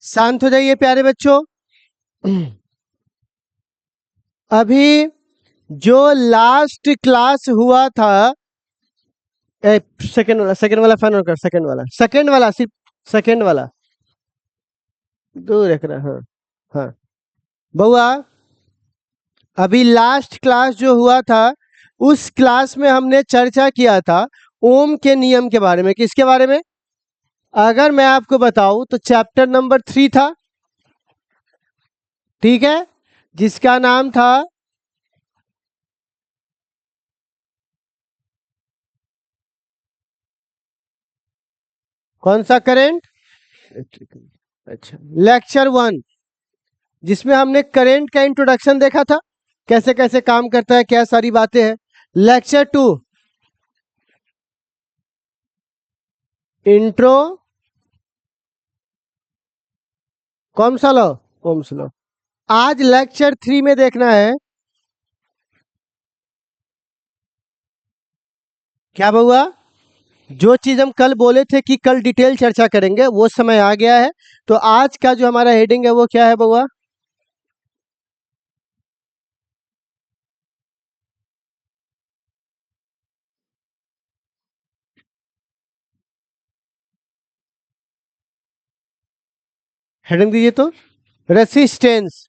शांत हो जाइए प्यारे बच्चों। अभी जो लास्ट क्लास हुआ था, सेकंड वाला फैन ऑन कर, सेकंड वाला सिर्फ सेकंड वाला दूर रख रहा। हाँ हाँ बउआ, अभी लास्ट क्लास जो हुआ था उस क्लास में हमने चर्चा किया था ओम के नियम के बारे में। किसके बारे में? अगर मैं आपको बताऊं तो चैप्टर नंबर 3 था, ठीक है, जिसका नाम था कौन सा? करंट। अच्छा, लेक्चर 1, जिसमें हमने करंट का इंट्रोडक्शन देखा था, कैसे कैसे काम करता है, क्या सारी बातें हैं। लेक्चर 2, इंट्रो कौन सा लो? Ohm's law. आज लेक्चर 3 में देखना है क्या बउआ, जो चीज हम कल बोले थे कि कल डिटेल चर्चा करेंगे वो समय आ गया है। तो आज का जो हमारा हेडिंग है वो क्या है बउआ? हेडिंग दीजिए तो। रेसिस्टेंस।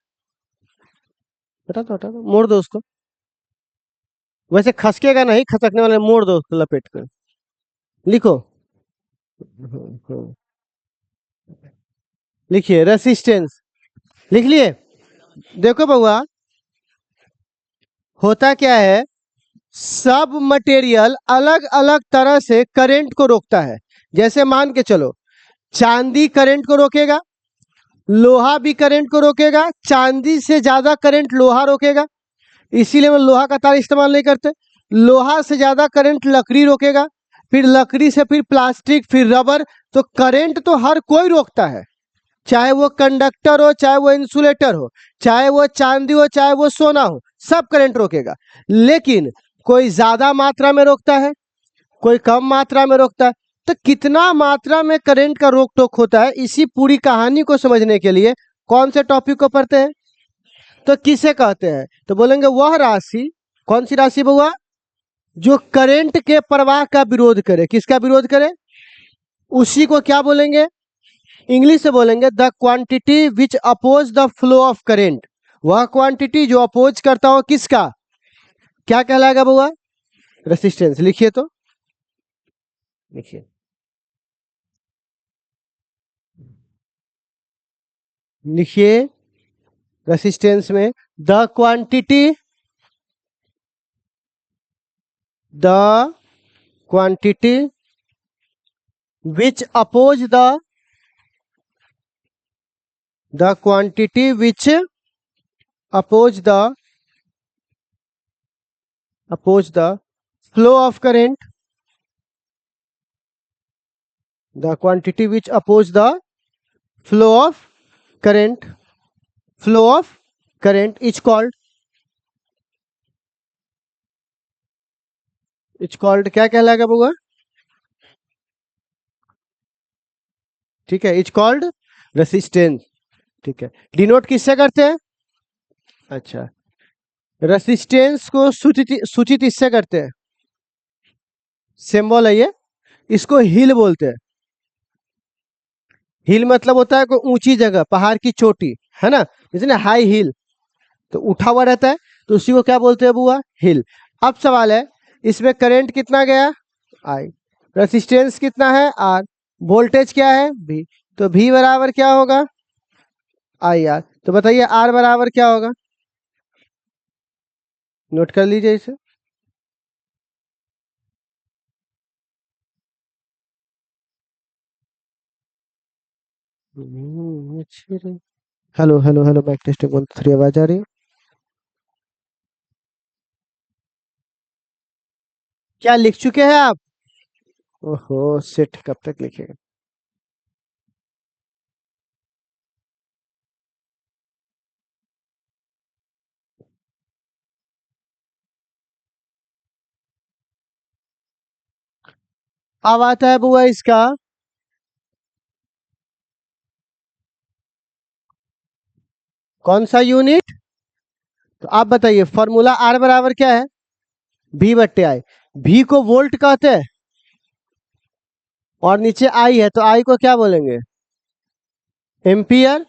हटा दो, मोड़ दो उसको। वैसे खसकेगा नहीं, खसकने वाले मोड़ दो उसको लपेट कर। लिखो। लिखिए रेसिस्टेंस। लिख लिए? देखो बउआ, होता क्या है, सब मटेरियल अलग अलग तरह से करंट को रोकता है। जैसे मान के चलो, चांदी करंट को रोकेगा, लोहा भी करंट को रोकेगा, चांदी से ज्यादा करंट लोहा रोकेगा, इसीलिए हम लोहा का तार इस्तेमाल नहीं करते। लोहा से ज्यादा करंट लकड़ी रोकेगा, फिर लकड़ी से फिर प्लास्टिक, फिर रबर। तो करंट तो हर कोई रोकता है, चाहे वो कंडक्टर हो, चाहे वो इंसुलेटर हो, चाहे वो चांदी हो, चाहे वो सोना हो, सब करंट रोकेगा। लेकिन कोई ज्यादा मात्रा में रोकता है, कोई कम मात्रा में रोकता है। तो कितना मात्रा में करंट का रोक टोक होता है, इसी पूरी कहानी को समझने के लिए कौन से टॉपिक को पढ़ते हैं? तो किसे कहते हैं? तो बोलेंगे वह राशि। कौन सी राशि बउआ? जो करंट के प्रवाह का विरोध करे। किसका विरोध करे? उसी को क्या बोलेंगे? इंग्लिश से बोलेंगे the quantity which oppose the flow of current. वह क्वांटिटी जो अपोज करता हो किसका, क्या कहलाएगा बउआ? रेसिस्टेंस। लिखिए तो। लिखिए। लिखिए रेसिस्टेंस में the quantity, the quantity which oppose the quantity which oppose the flow of current, the quantity which oppose the flow of current, flow of current is called, क्या कहलाएगा बउआ? ठीक है, इट्स कॉल्ड रेसिस्टेंस। ठीक है, denote किससे करते हैं? अच्छा, रेसिस्टेंस को सूचित सूचित इससे करते हैं, सिंबल है ये, इसको हिल बोलते हैं। हिल मतलब होता है कोई ऊंची जगह, पहाड़ की चोटी, है ना, इसलिए हाई हिल, तो उठा हुआ रहता है, तो उसी को क्या बोलते हैं बुआ? हिल। अब सवाल है, इसमें करंट कितना गया? आई। रेसिस्टेंस कितना है? आर। वोल्टेज क्या है? भी। तो भी बराबर क्या होगा? I R. तो बताइए आर बराबर क्या होगा? नोट कर लीजिए इसे। Hello hello hello, mike testing 1 2 3, आवाज आ रही है? क्या लिख चुके हैं आप? ओहो सेट, कब तक लिखेगा? अब आता है बुआ इसका कौन सा यूनिट? तो आप बताइए फॉर्मूला आर बराबर क्या है? V बट्टे आई। V को वोल्ट कहते हैं और नीचे आई है तो आई को क्या बोलेंगे? एम्पियर।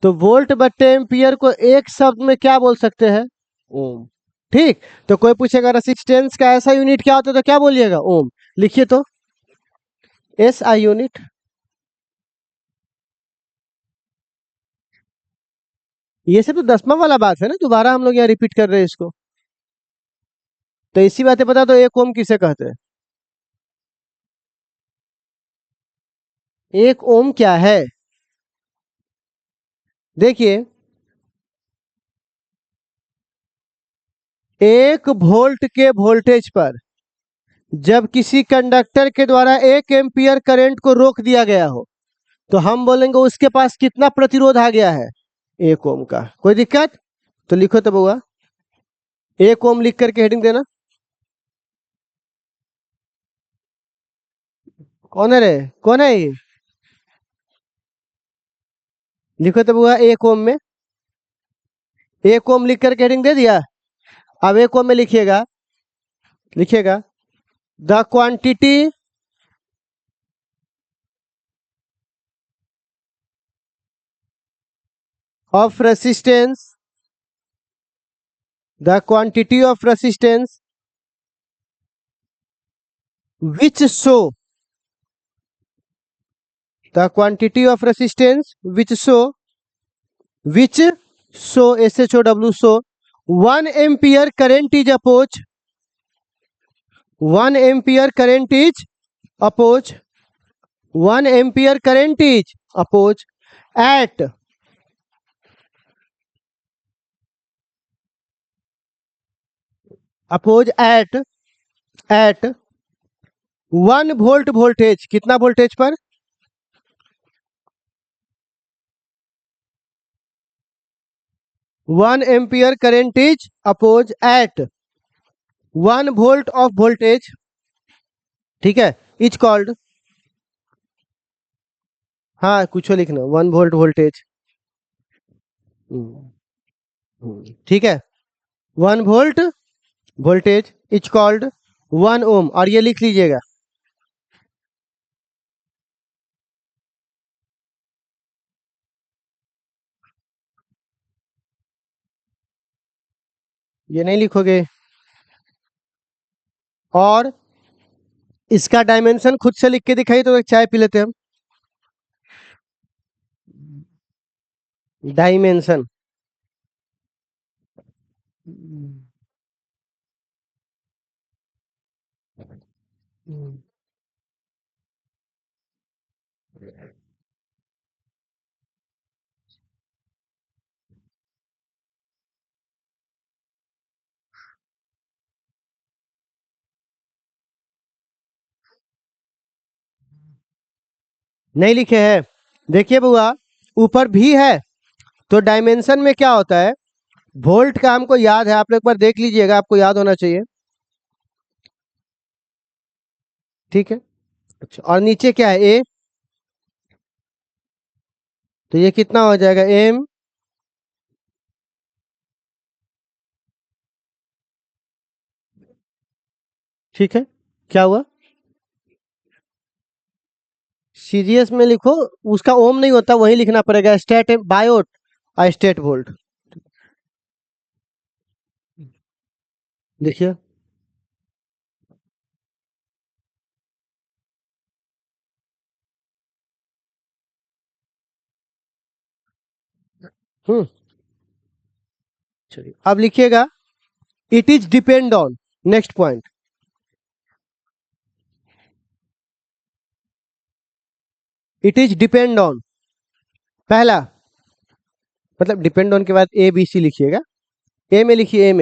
तो वोल्ट बट्टे एम्पियर को एक शब्द में क्या बोल सकते हैं? ओम। ठीक। तो कोई पूछेगा रेसिस्टेंस का ऐसा यूनिट क्या होता है तो क्या बोलिएगा? ओम। लिखिए तो एस आई यूनिट। ये सब तो 10वां वाला बात है ना, दोबारा हम लोग यहाँ रिपीट कर रहे हैं इसको। तो इसी बातें बता दो, एक ओम किसे कहते हैं? एक ओम क्या है? देखिए, 1 वोल्ट के वोल्टेज पर जब किसी कंडक्टर के द्वारा 1 एम्पियर करंट को रोक दिया गया हो तो हम बोलेंगे उसके पास कितना प्रतिरोध आ गया है? 1 ओम का। कोई दिक्कत? तो लिखो तो बउआ, 1 ओम लिख करके हेडिंग देना। कौन है रे? कौन है ये? लिखो तो बउआ 1 ओम में। 1 ओम लिख करके हेडिंग दे दिया। अब 1 ओम में लिखिएगा, लिखिएगा the quantity of resistance, the quantity of resistance which show, the quantity of resistance which show, which show show 1 ampere current is opposed, 1 ampere current is opposed, 1 ampere current is opposed at oppose at 1 volt voltage. कितना voltage पर? 1 ampere current is oppose at 1 volt of voltage. ठीक है, is called, हाँ कुछ लिखना, 1 volt voltage. ठीक है, 1 volt voltage is called 1 ओम। और ये लिख लीजिएगा, ये नहीं लिखोगे। और इसका डायमेंशन खुद से लिख के दिखाई तो एक चाय पी लेते हम। डायमेंशन, नहीं लिखे हैं। देखिए बुआ, ऊपर भी है तो डायमेंशन में क्या होता है? वोल्ट का हमको याद है, आप लोग एक बार देख लीजिएगा, आपको याद होना चाहिए। ठीक है, अच्छा, और नीचे क्या है? ए। तो ये कितना हो जाएगा? एम। ठीक है, क्या हुआ? सीरियस में लिखो, उसका ओम नहीं होता, वही लिखना पड़ेगा, स्टेट बायोट स्टेट वोल्ट। देखिए, हम्म, चलिए अब लिखिएगा, it is depend on, next point, it is depend on. पहला मतलब डिपेंड ऑन के बाद ए बी सी लिखिएगा। ए में लिखिए, ए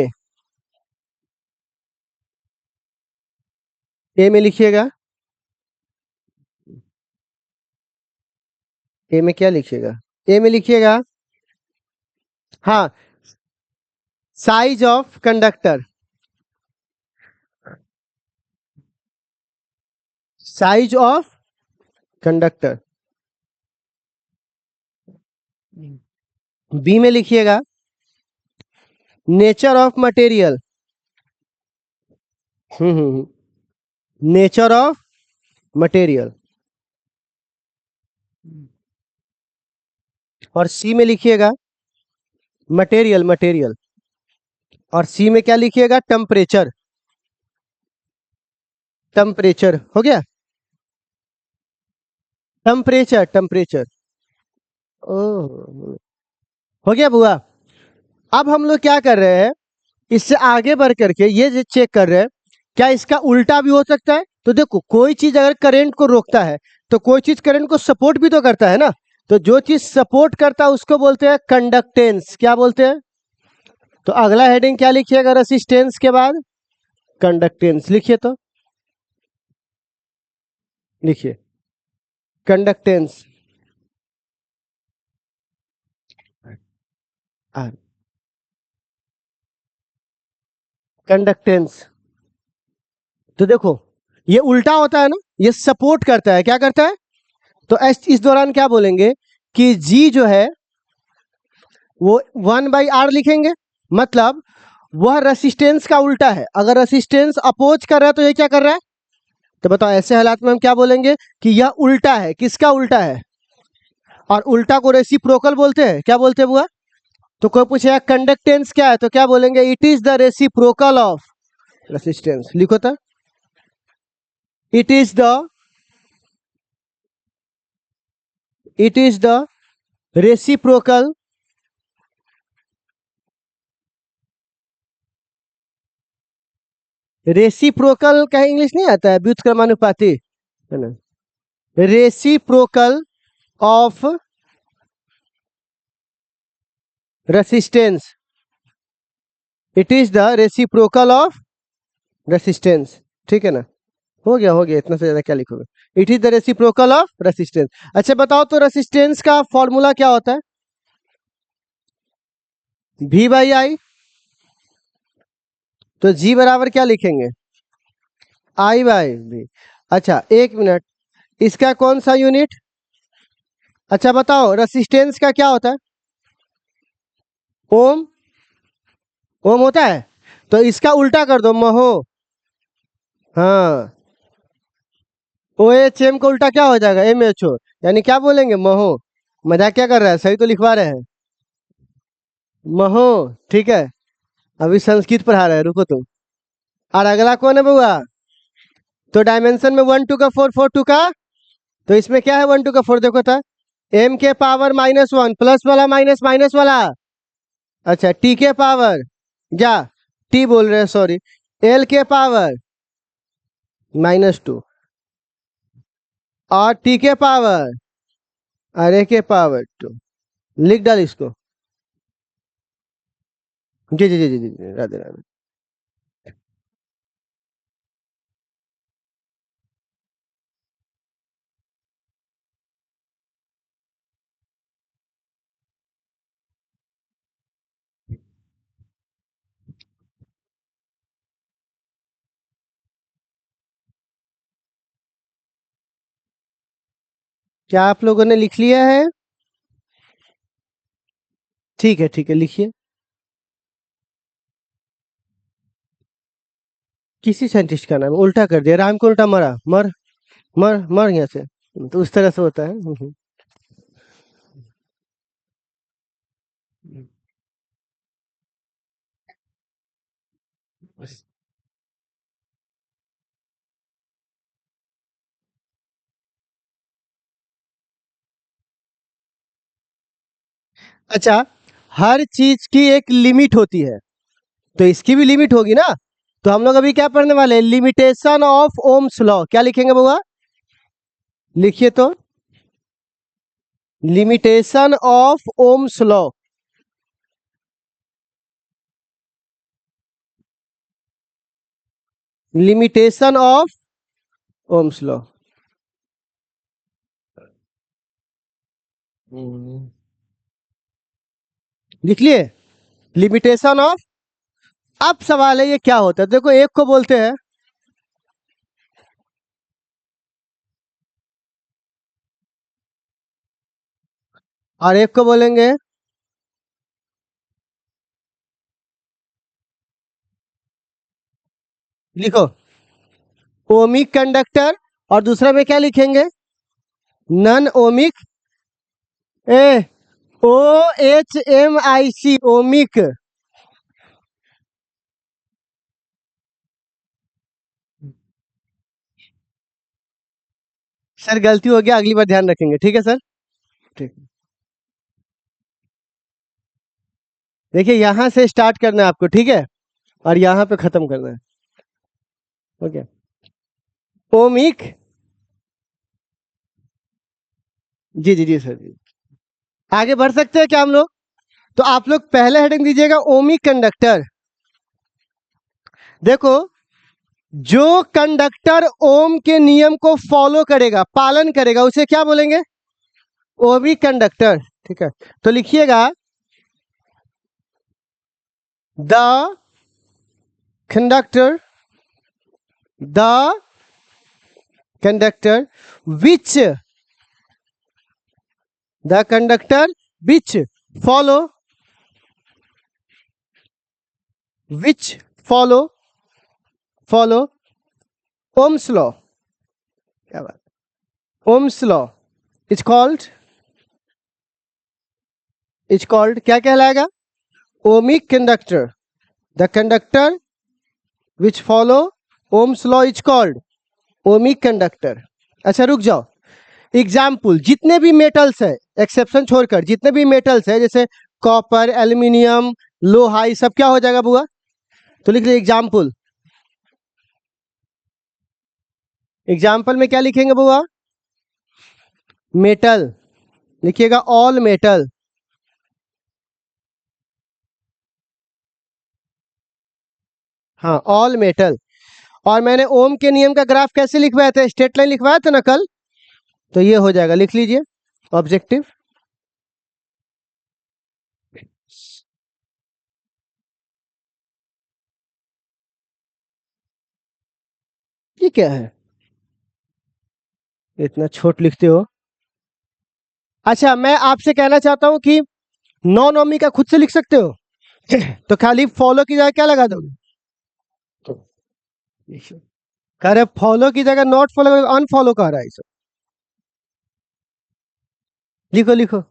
में लिखिएगा, ए में क्या लिखिएगा? ए में लिखिएगा, हाँ, size of conductor, size of conductor. B में लिखिएगा nature of material. Nature of material. और सी में लिखिएगा मटेरियल मटेरियल। और सी में क्या लिखिएगा टेम्परेचर। टेम्परेचर हो गया। Temperature temperature. ओह हो गया बुआ। अब हम लोग क्या कर रहे हैं, इससे आगे बढ़ करके ये जो चेक कर रहे हैं क्या इसका उल्टा भी हो सकता है। तो देखो कोई चीज अगर करंट को रोकता है तो कोई चीज करंट को सपोर्ट भी तो करता है ना। तो जो चीज सपोर्ट करता है उसको बोलते हैं कंडक्टेंस। क्या बोलते हैं। तो अगला हेडिंग क्या लिखिएगा रेसिस्टेंस के बाद कंडक्टेंस लिखिए। तो लिखिए कंडक्टेंस। कंडक्टेंस। तो देखो ये उल्टा होता है ना, ये सपोर्ट करता है। क्या करता है। तो इस दौरान क्या बोलेंगे कि जी जो है वो 1/r लिखेंगे। मतलब वह रेसिस्टेंस का उल्टा है। अगर रेसिस्टेंस अपोज कर रहा है तो ये क्या कर रहा है। तो बताओ ऐसे हालात में हम क्या बोलेंगे कि यह उल्टा है। किसका उल्टा है। और उल्टा को रेसिप्रोकल बोलते हैं। क्या बोलते हैं बुआ। तो कोई पूछेगा कंडक्टेंस क्या है तो क्या बोलेंगे it is the reciprocal of resistance. लिखो तो it is the reciprocal reciprocal का इंग्लिश नहीं आता है व्युत्क्रमानुपाती है ना। Reciprocal of resistance. It is the reciprocal of resistance. ठीक है ना। हो गया इतना से ज्यादा क्या लिखोगे। It is the reciprocal of resistance. अच्छा बताओ तो रेसिस्टेंस का फॉर्मूला क्या होता है। V/I। तो G बराबर क्या लिखेंगे I/V। अच्छा एक मिनट, इसका कौन सा यूनिट। अच्छा बताओ रेसिस्टेंस का क्या होता है। ओम। ओम होता है। तो इसका उल्टा कर दो महो। हाँ OHM का उल्टा क्या हो जाएगा MHO। यानी क्या बोलेंगे महो। मजाक क्या कर रहा है, सही तो लिखवा रहे हैं महो। ठीक है अभी संस्कृत पढ़ा रहे हैं, रुको तुम। और अगला कौन है बुआ। तो डायमेंशन में 1 2 का 4 4 2 का। तो इसमें क्या है 1 2 का 4 देखो था। M के पावर -1 प्लस वाला माइनस माइनस वाला। अच्छा T के पावर क्या T बोल रहे हैं सॉरी। L के पावर -2 और T के पावर अरे के पावर 2। लिख डाल इसको। जी जी जी जी जी राधे राधे। क्या आप लोगों ने लिख लिया है। ठीक है लिखिए। किसी साइंटिस्ट का नाम उल्टा कर दिया। राम को उल्टा मरा मर मर मर गया से। तो उस तरह से होता है। अच्छा हर चीज की एक लिमिट होती है तो इसकी भी लिमिट होगी ना। तो हम लोग अभी क्या पढ़ने वाले हैं लिमिटेशन ऑफ ओम्स लॉ। क्या लिखेंगे बुआ। लिखिए तो limitation of Ohm's law. Limitation of Ohm's law. लिख लिए लिमिटेशन ऑफ। अब सवाल है ये क्या होता है। देखो एक को बोलते हैं और एक को बोलेंगे लिखो ओमिक कंडक्टर, और दूसरा में क्या लिखेंगे? नन ओमिक, ए ओ एच एम आई सी, ओमिक। सर गलती हो गया, अगली बार ध्यान रखेंगे, ठीक है सर। ठीक। देखिए यहां से स्टार्ट करना है आपको, ठीक है, और यहाँ पे खत्म करना है। ओके। ओमिक, जी जी जी सर जी। आगे बढ़ सकते हैं क्या हम लोग? तो आप लोग पहले हेडिंग दीजिएगा ओमिक कंडक्टर। देखो, जो कंडक्टर ओम के नियम को फॉलो करेगा, पालन करेगा, उसे क्या बोलेंगे? Ohmic conductor. ठीक है, तो लिखिएगा the conductor, the conductor which, the conductor which follow, which follow, follow Ohm's law. क्या बात, Ohm's law is called, is called क्या कहलाएगा? Ohmic conductor. The conductor which follow Ohm's law is called ohmic conductor. अच्छा रुक जाओ, example जितने भी metals है, एक्सेप्शन छोड़कर जितने भी मेटल्स है, जैसे कॉपर, एल्यूमिनियम, लोहा, ये सब क्या हो जाएगा बुआ? तो लिख लीजिए एग्जाम्पल। एग्जाम्पल में क्या लिखेंगे बुआ? मेटल, लिखिएगा ऑल मेटल। हाँ, ऑल मेटल। और मैंने ओम के नियम का ग्राफ कैसे लिखवाया था? स्ट्रेट लाइन लिखवाया था ना कल, तो ये हो जाएगा, लिख लीजिए ऑब्जेक्टिव। ये क्या है, इतना छोट लिखते हो? अच्छा, मैं आपसे कहना चाहता हूं कि नॉन ओमी का खुद से लिख सकते हो। तो खाली फॉलो की जगह क्या लगा दोगे? कह रहे फॉलो की जगह नॉट फॉलो, अनफॉलो कह रहा है सब। लिखो लिखो,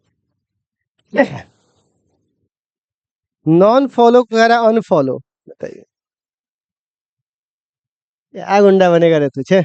नॉन फॉलो कह रहा है अनफॉलो। बताइए, क्या गुंडा बनेगा रे तुझे?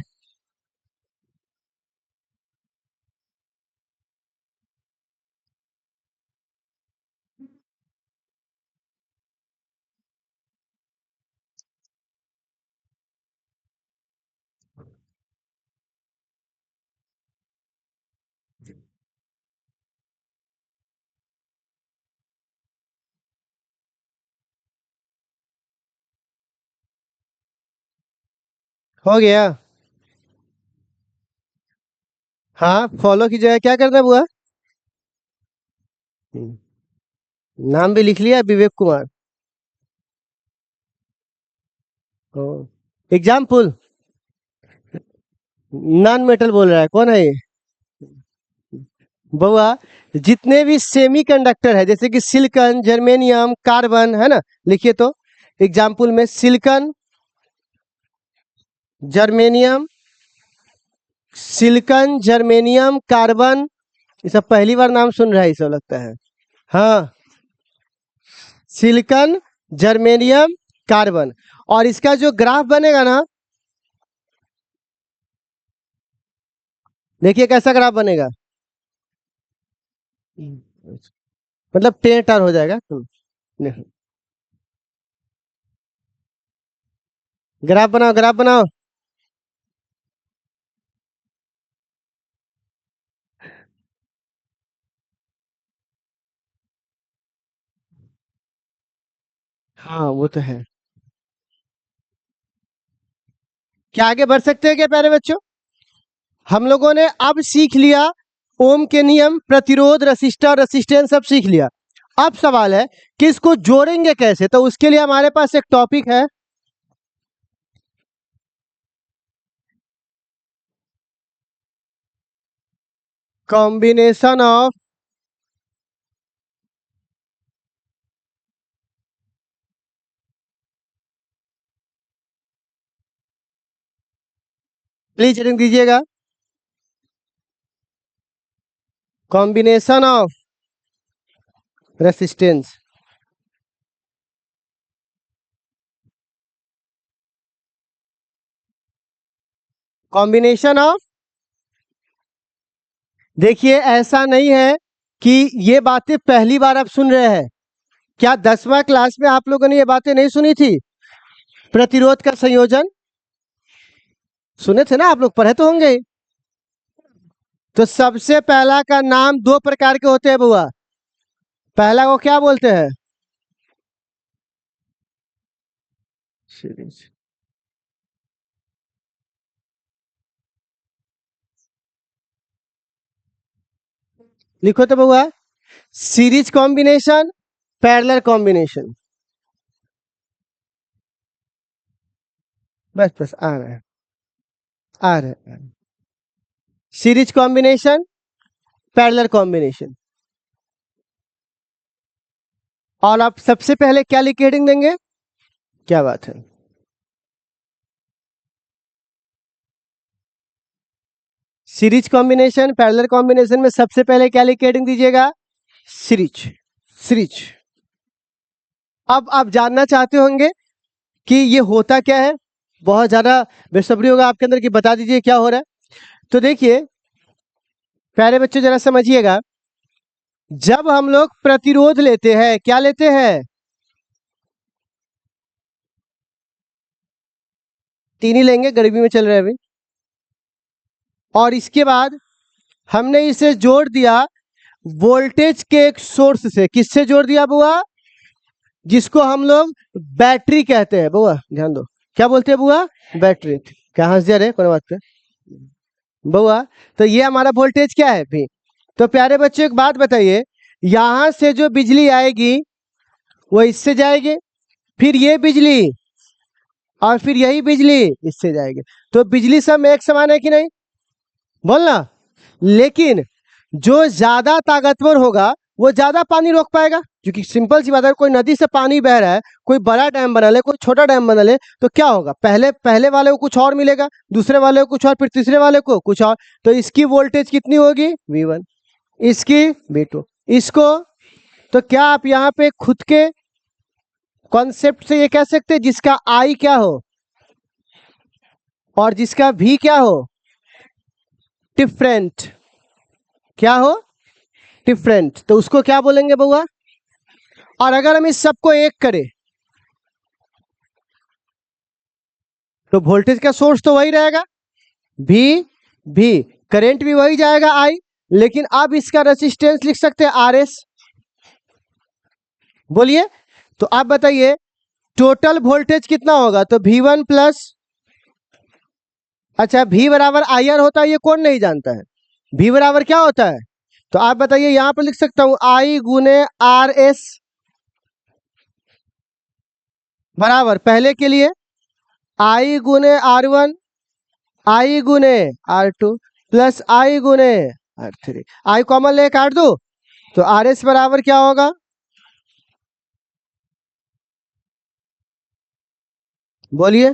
हो गया। हाँ, फॉलो की जगह क्या करना है बुआ? नाम भी लिख लिया, Vivek Kumar. Example, non metal बोल रहा है, कौन है ये? बउआ, जितने भी सेमी कंडक्टर है, जैसे कि सिलिकॉन, जर्मेनियम, कार्बन, है ना, लिखिए तो। एग्जाम्पल में silicon, germanium, silicon, germanium, carbon, ये सब पहली बार नाम सुन रहा है, ये सब लगता है। हाँ, सिलिकॉन, जर्मेनियम, कार्बन। और इसका जो ग्राफ बनेगा ना, देखिए कैसा ग्राफ बनेगा। मतलब टेढ़ हो जाएगा। ग्राफ बनाओ, ग्राफ बनाओ। हाँ वो तो है। क्या आगे बढ़ सकते हैं क्या प्यारे बच्चों? हम लोगों ने अब सीख लिया ओम के नियम, प्रतिरोध, रसिस्टर, रेसिस्टेंस सब सीख लिया। अब सवाल है कि इसको जोड़ेंगे कैसे? तो उसके लिए हमारे पास एक टॉपिक है, कॉम्बिनेशन ऑफ प्लीज रीडिंग दीजिएगा। Combination of resistance, combination of. देखिए ऐसा नहीं है कि ये बातें पहली बार आप सुन रहे हैं। क्या 10वां क्लास में आप लोगों ने ये बातें नहीं सुनी थी? प्रतिरोध का संयोजन सुने थे ना, आप लोग पढ़े तो होंगे ही। तो सबसे पहला का नाम दो प्रकार के होते हैं बुआ। पहला को क्या बोलते हैं? सीरीज। लिखो तो बुआ, सीरीज कॉम्बिनेशन, पैरेलल कॉम्बिनेशन। बस बस आ रहे हैं, आ रहे हैं। Series combination, parallel combination. और आप सबसे पहले क्या लिख के हेडिंग देंगे? क्या बात है, सीरीज कॉम्बिनेशन पैरेलल कॉम्बिनेशन में सबसे पहले क्या लिख के हेडिंग दीजिएगा? सीरीज। सीरीज। अब आप जानना चाहते होंगे कि ये होता क्या है, बहुत ज्यादा बेसब्री होगा आपके अंदर कि बता दीजिए क्या हो रहा है। तो देखिए प्यारे बच्चों जरा समझिएगा, जब हम लोग प्रतिरोध लेते हैं, क्या लेते हैं? तीन ही लेंगे, गर्मी में चल रहे हैं अभी। और इसके बाद हमने इसे जोड़ दिया वोल्टेज के एक सोर्स से। किससे जोड़ दिया बुआ? जिसको हम लोग बैटरी कहते हैं। बुआ ध्यान दो, क्या बोलते हैं बुआ? बैटरी। क्या हंस जा रहे कोई बात पे बुआ? तो ये हमारा वोल्टेज क्या है भी? तो प्यारे बच्चों एक बात बताइए, यहां से जो बिजली आएगी वो इससे जाएगी, फिर ये बिजली, और फिर यही बिजली इससे जाएगी। तो बिजली सब में एक समान है कि नहीं? बोलना। लेकिन जो ज्यादा ताकतवर होगा वो ज्यादा पानी रोक पाएगा, क्योंकि सिंपल सी बात है, कोई नदी से पानी बह रहा है, कोई बड़ा डैम बना ले, कोई छोटा डैम बना ले, तो क्या होगा? पहले पहले वाले को कुछ और मिलेगा, दूसरे वाले को कुछ और, फिर तीसरे वाले को कुछ और। तो इसकी वोल्टेज कितनी होगी? V1। इसकी V2। इसको, तो क्या आप यहाँ पे खुद के कॉन्सेप्ट से ये कह सकते हैं जिसका I क्या हो और जिसका V क्या हो? डिफरेंट। क्या हो? डिफरेंट। तो उसको क्या बोलेंगे बउआ? और अगर हम इस सबको एक करें तो वोल्टेज का सोर्स तो वही रहेगा, भी करंट भी वही जाएगा I, लेकिन अब इसका रेसिस्टेंस लिख सकते हैं RS। बोलिए, तो आप बताइए टोटल वोल्टेज कितना होगा? तो V1 प्लस, अच्छा V बराबर IR होता है, ये कौन नहीं जानता है? V बराबर क्या होता है? तो आप बताइए, यहां पर लिख सकता हूं I गुने RS बराबर, पहले के लिए I गुने R1, I गुने R2 प्लस I गुने R3। I कॉमन ले काट दो, तो RS बराबर क्या होगा? बोलिए,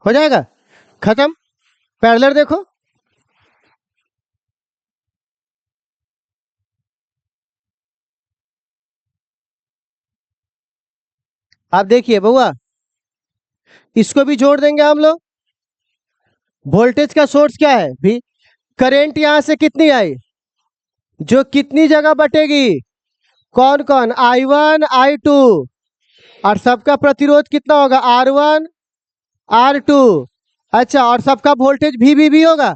हो जाएगा खत्म। पैरेलल देखो, आप देखिए बउआ, इसको भी जोड़ देंगे हम लोग। वोल्टेज का सोर्स क्या है? भी करंट यहां से कितनी आई, जो कितनी जगह बटेगी? कौन कौन? I1 I2। और सबका प्रतिरोध कितना होगा? R1 R2। अच्छा, और सबका वोल्टेज भी होगा,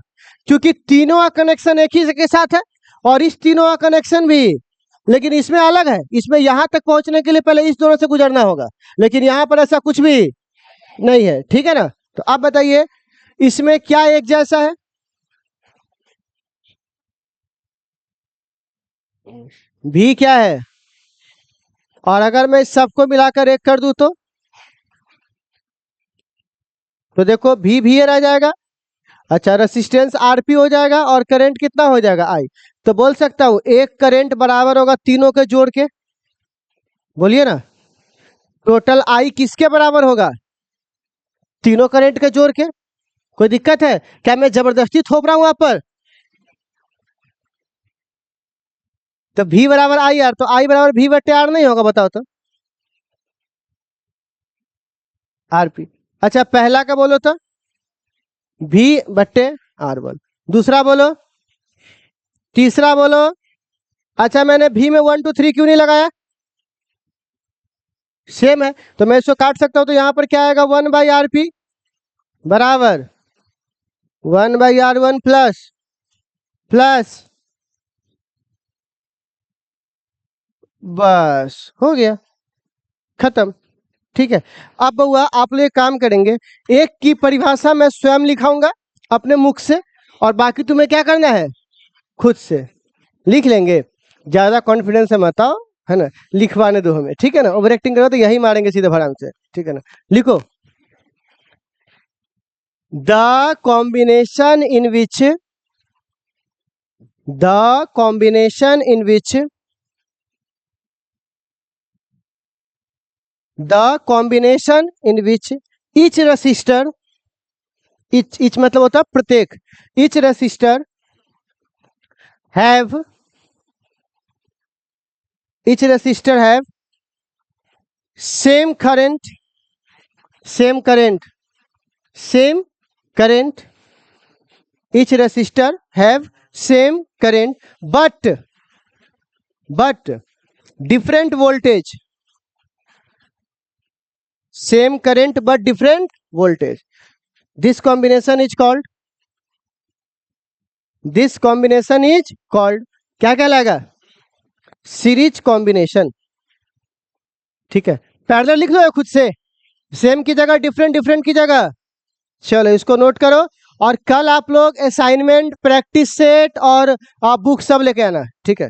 क्योंकि तीनों का कनेक्शन एक ही के साथ है, और इस तीनों का कनेक्शन भी। लेकिन इसमें अलग है, इसमें यहां तक पहुंचने के लिए पहले इस दोनों से गुजरना होगा, लेकिन यहां पर ऐसा कुछ भी नहीं है। ठीक है ना? तो आप बताइए इसमें क्या एक जैसा है? भी क्या है? और अगर मैं इस सबको मिलाकर एक कर दूं तो देखो भी रह जाएगा। अच्छा, रेसिस्टेंस आरपी हो जाएगा और करंट कितना हो जाएगा? आई। तो बोल सकता हूं एक करंट बराबर होगा तीनों के जोड़ के। बोलिए ना, टोटल आई किसके बराबर होगा? तीनों करंट के जोड़ के। कोई दिक्कत है क्या? मैं जबरदस्ती थोप रहा हूं आप पर? तो V बराबर आई आर, तो I बराबर V बट्टे आर नहीं होगा? बताओ तो। आरपी। अच्छा पहला का बोलो तो, V बट्टे आर बोल। दूसरा बोलो, तीसरा बोलो। अच्छा मैंने V में 1 2 3 क्यों नहीं लगाया? सेम है तो मैं इसको काट सकता हूं, तो यहां पर क्या आएगा? 1/RP बराबर 1/R1 प्लस प्लस, बस हो गया, खत्म। ठीक है। अब बउआ आप लोग एक काम करेंगे, एक की परिभाषा मैं स्वयं लिखाऊंगा अपने मुख से, और बाकी तुम्हें क्या करना है? खुद से लिख लेंगे। ज्यादा कॉन्फिडेंस से मत आओ, है ना, लिखवाने दो हमें, ठीक है ना। ओवर एक्टिंग करो तो यही मारेंगे सीधे भड़ाम से, ठीक है ना। लिखो, the combination in which, the combination in which, the combination in which each resistor, each मतलब होता है प्रत्येक, each resistor have, each resistor have same current, same current, same current, each resistor have same current but different voltage, same current but different voltage. This combination is called, this combination is called, क्या कहलाएगा? Series combination. ठीक है, parallel लिख लो खुद से, same की जगह different, different की जगह। चलो इसको नोट करो, और कल आप लोग असाइनमेंट, प्रैक्टिस सेट और बुक सब लेके आना, ठीक है।